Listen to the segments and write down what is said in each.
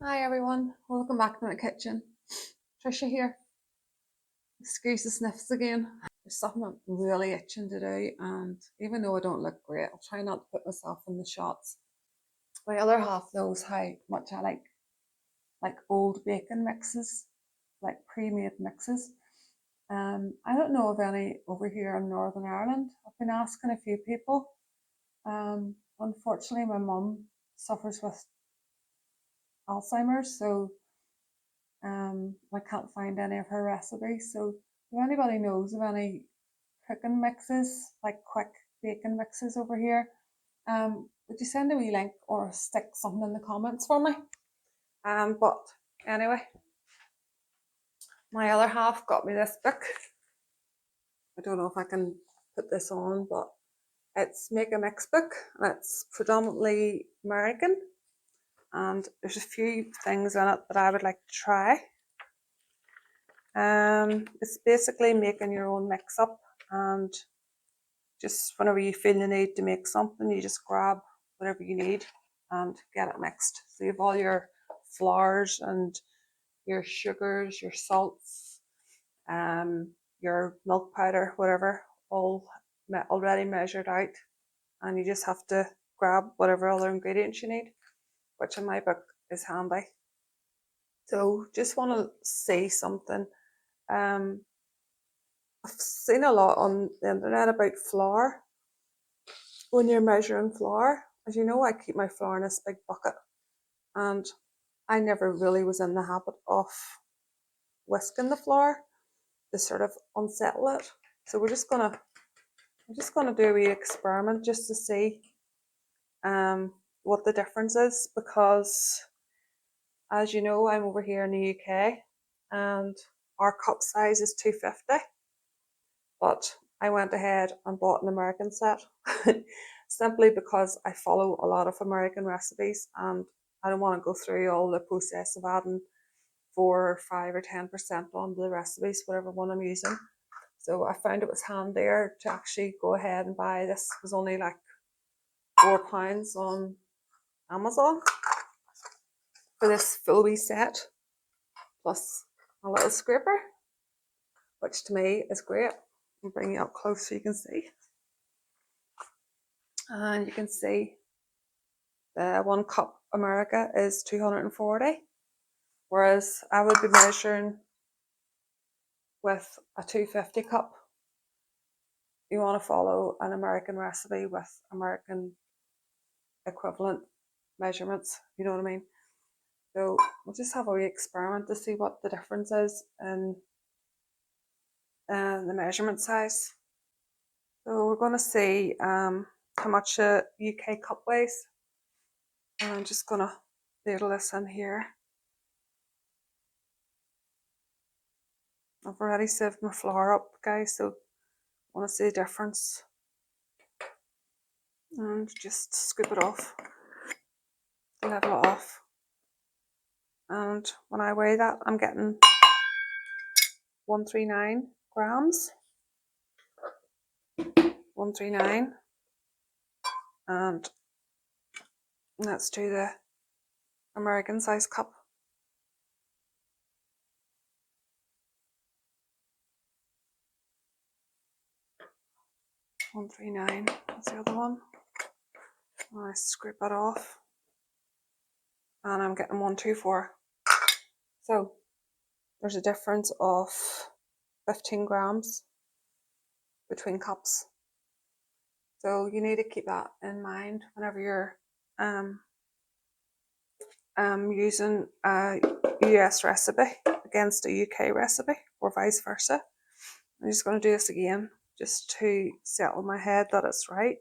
Hi everyone, welcome back to my kitchen. Trisha here. Excuse the sniffs again. There's something I'm really itching to do, and even though I don't look great, I'll try not to put myself in the shots. My other half knows how much I like old bacon mixes, like pre-made mixes. I don't know of any over here in Northern Ireland. I've been asking a few people. Unfortunately, my mum suffers with Alzheimer's, so I can't find any of her recipes. So if anybody knows of any cooking mixes, like quick bacon mixes over here, would you send a wee link or stick something in the comments for me? But anyway, my other half got me this book. I don't know if I can put this on, but it's Make a Mix book, and it's predominantly American, and there's a few things in it that I would like to try. It's basically making your own mix up, and just whenever you feel the need to make something, you just grab whatever you need and get it mixed. So you have all your flours and your sugars, your salts, your milk powder, whatever, all already measured out, and you just have to grab whatever other ingredients you need, which in my book is handy. So just want to say something. I've seen a lot on the internet about flour. When you're measuring flour, as you know, I keep my flour in this big bucket, and I never really was in the habit of whisking the flour to sort of unsettle it. So I'm just gonna do a wee experiment just to see what the difference is, because as you know, I'm over here in the UK and our cup size is 250, but I went ahead and bought an American set simply because I follow a lot of American recipes and I don't want to go through all the process of adding 4 or 5 or 10% onto the recipes, whatever one I'm using. So I found it was handier to actually go ahead and buy this. It was only like £4 on Amazon for this full wee set, plus a little scraper, which to me is great. I'll bring you up close so you can see. And you can see the 1 cup America is 240, whereas I would be measuring with a 250 cup. You want to follow an American recipe with American equivalent measurements, you know what I mean? So we'll just have a wee experiment to see what the difference is in the measurement size. So we're going to see how much a UK cup weighs. And I'm just going to ladle this in here. I've already sieved my flour up, guys, so I want to see the difference. And just scoop it off, level it off. And when I weigh that, I'm getting 139 grams. 139. And let's do the American size cup. 139. That's the other one. I scrape that off, and I'm getting 124. So there's a difference of 15 grams between cups. So you need to keep that in mind whenever you're using a US recipe against a UK recipe, or vice versa. I'm just going to do this again just to settle my head that it's right.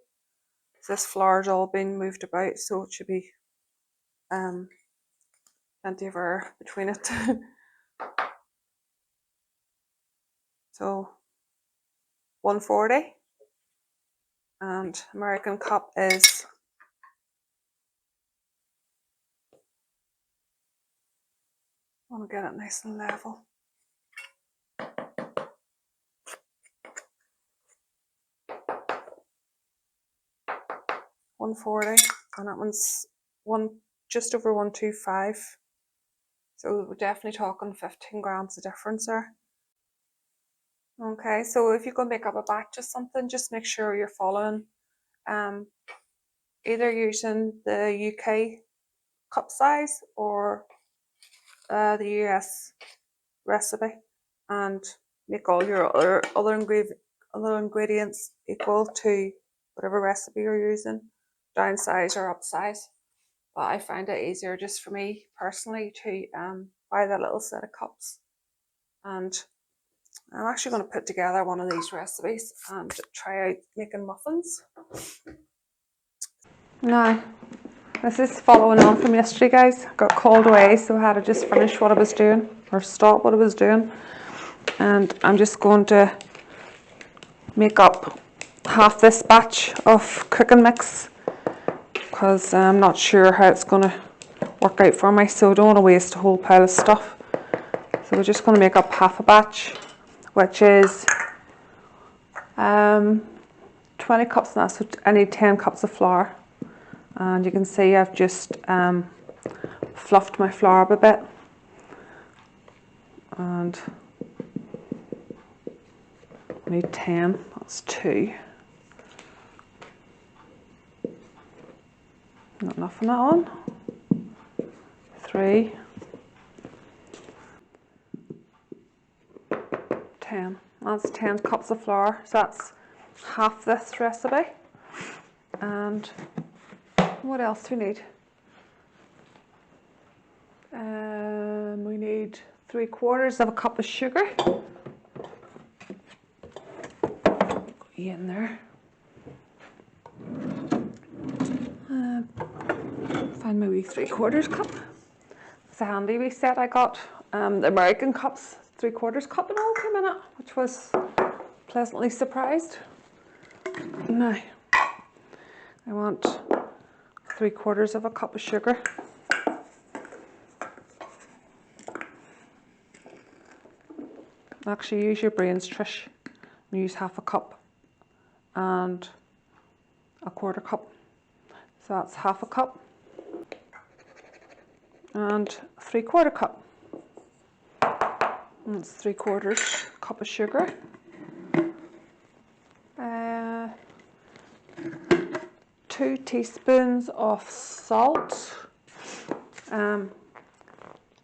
This flour's all been moved about, so it should be plenty of air between it. So 140, and American cup is I want to get it nice and level. 140, and that one's just over 125 So we're definitely talking 15 grams of difference there. Okay, so if you're going to make up a batch of something, just make sure you're following either using the UK cup size or the US recipe, and make all your other ingredients equal to whatever recipe you're using, downsize or upsize. But I find it easier just for me personally to buy that little set of cups. And I'm actually going to put together one of these recipes and try out making muffins. Now, this is following on from yesterday, guys. I got called away, so I had to just finish what I was doing, or stop what I was doing. And I'm just going to make up half this batch of cooking mix, because I'm not sure how it's going to work out for me, so I don't want to waste a whole pile of stuff. So we're just going to make up half a batch, which is 20 cups now, so I need 10 cups of flour. And you can see I've just fluffed my flour up a bit. And I need 10, that's 2. Not enough on that one. 3. 10. That's 10 cups of flour, so that's half this recipe. And what else do we need? We need 3/4 of a cup of sugar. In there. Find my wee 3/4 cup. It's a handy wee set I got. The American cups, 3/4 cup and all came in it, which was pleasantly surprised. Now, I want 3/4 of a cup of sugar. Actually, use your brains, Trish, and use half a cup and a 1/4 cup. So that's half a cup and 3/4 cup. And that's 3/4 cup of sugar. 2 teaspoons of salt. I'm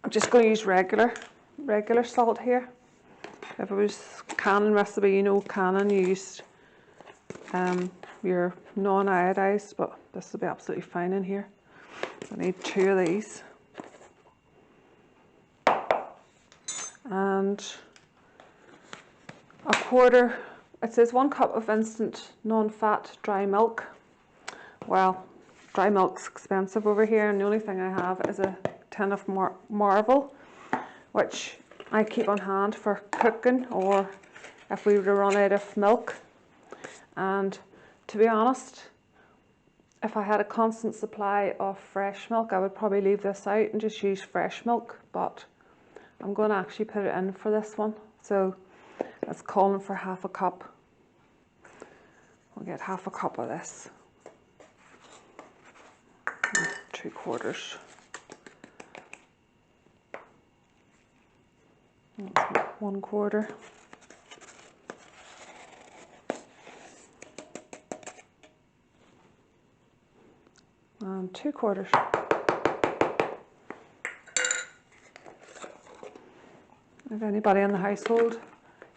just going to use regular salt here. If it was Canon recipe, you know Canon used your non-iodized, but this will be absolutely fine in here. I need 2 of these. And a 1/4, it says 1 cup of instant non-fat dry milk. Well, dry milk's expensive over here, and the only thing I have is a tin of Marvel, which I keep on hand for cooking, or if we were to run out of milk. And to be honest, if I had a constant supply of fresh milk, I would probably leave this out and just use fresh milk, but I'm going to actually put it in for this one. So it's calling for half a cup. We'll get half a cup of this. 3/4. That's 1/4. And 2/4. If anybody in the household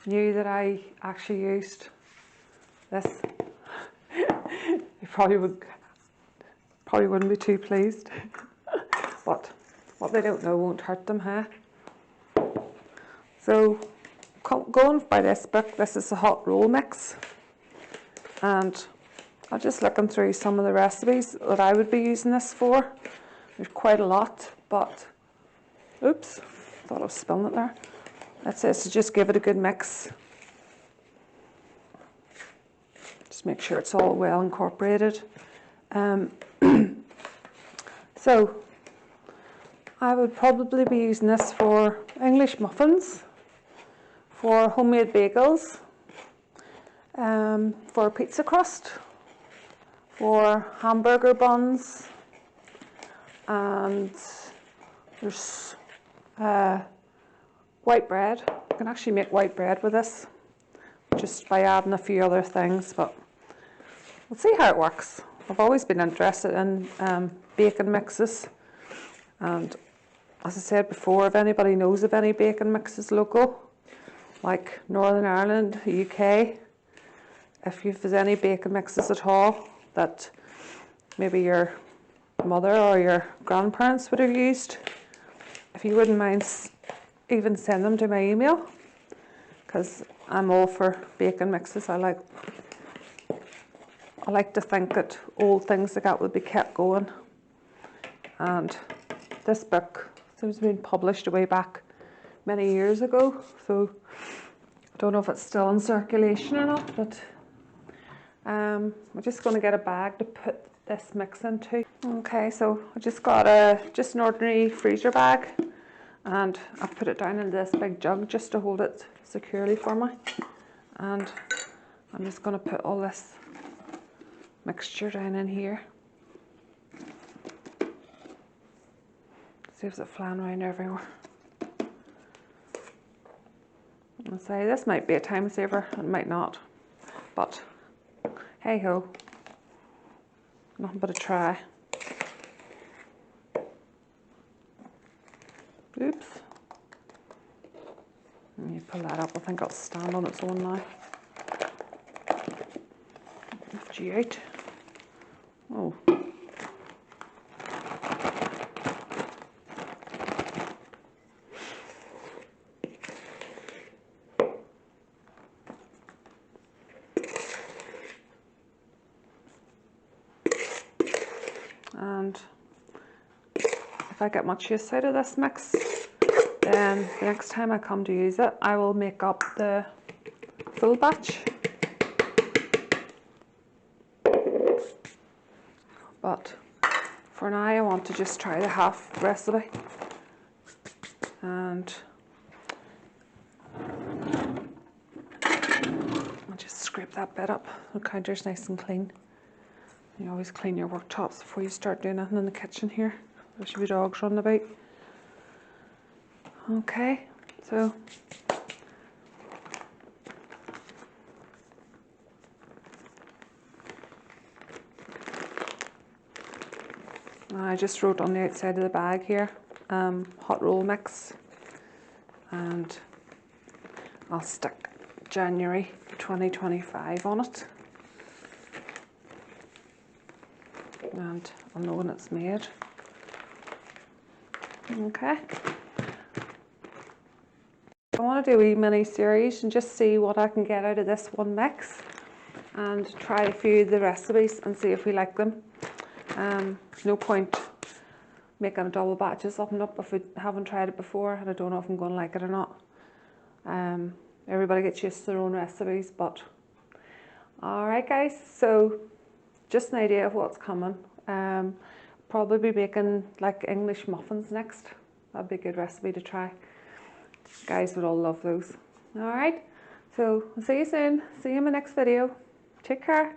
knew that I actually used this, they probably wouldn't be too pleased. But what they don't know won't hurt them, huh? So, going by this book, this is a hot roll mix, and I'm just looking through some of the recipes that I would be using this for. There's quite a lot, but oops, thought I was spilling it there. It says to just give it a good mix. Just make sure it's all well incorporated. So I would probably be using this for English muffins, for homemade bagels, for pizza crust, for hamburger buns, and there's white bread. You can actually make white bread with this just by adding a few other things, but we'll see how it works. I've always been interested in baking mixes, and as I said before, if anybody knows of any baking mixes local, like Northern Ireland, UK, if there's any baking mixes at all that maybe your mother or your grandparents would have used, if you wouldn't mind even send them to my email, because I'm all for baking mixes. I like to think that old things like that would be kept going. And this book has been published way back many years ago, so I don't know if it's still in circulation or not, but I'm just going to get a bag to put this mix into. Okay, so I just got just an ordinary freezer bag, and I've put it down in this big jug just to hold it securely for me. And I'm just going to put all this mixture down in here. Saves it flying around everywhere. I'll say this might be a time saver, it might not, but hey ho, nothing but a try. Oops. Let me pull that up. I think it'll stand on its own now. Lift you out. Oh. And if I get much use out of this mix, then the next time I come to use it, I will make up the full batch. But for now, I want to just try the half recipe. And I'll just scrape that bit up. The counter's nice and clean. You always clean your worktops before you start doing anything in the kitchen here. There should be dogs running about. Okay, so I just wrote on the outside of the bag here, hot roll mix, and I'll stick January 2025 on it. And I'll know when it's made. Okay. I want to do a wee mini series and just see what I can get out of this one mix and try a few of the recipes and see if we like them. There's no point making double batches of them up if we haven't tried it before, and I don't know if I'm going to like it or not. Everybody gets used to their own recipes, but alright guys, so just an idea of what's coming. Probably be making like English muffins next. That'd be a good recipe to try. Guys would all love those. Alright, so I'll see you soon. See you in my next video. Take care.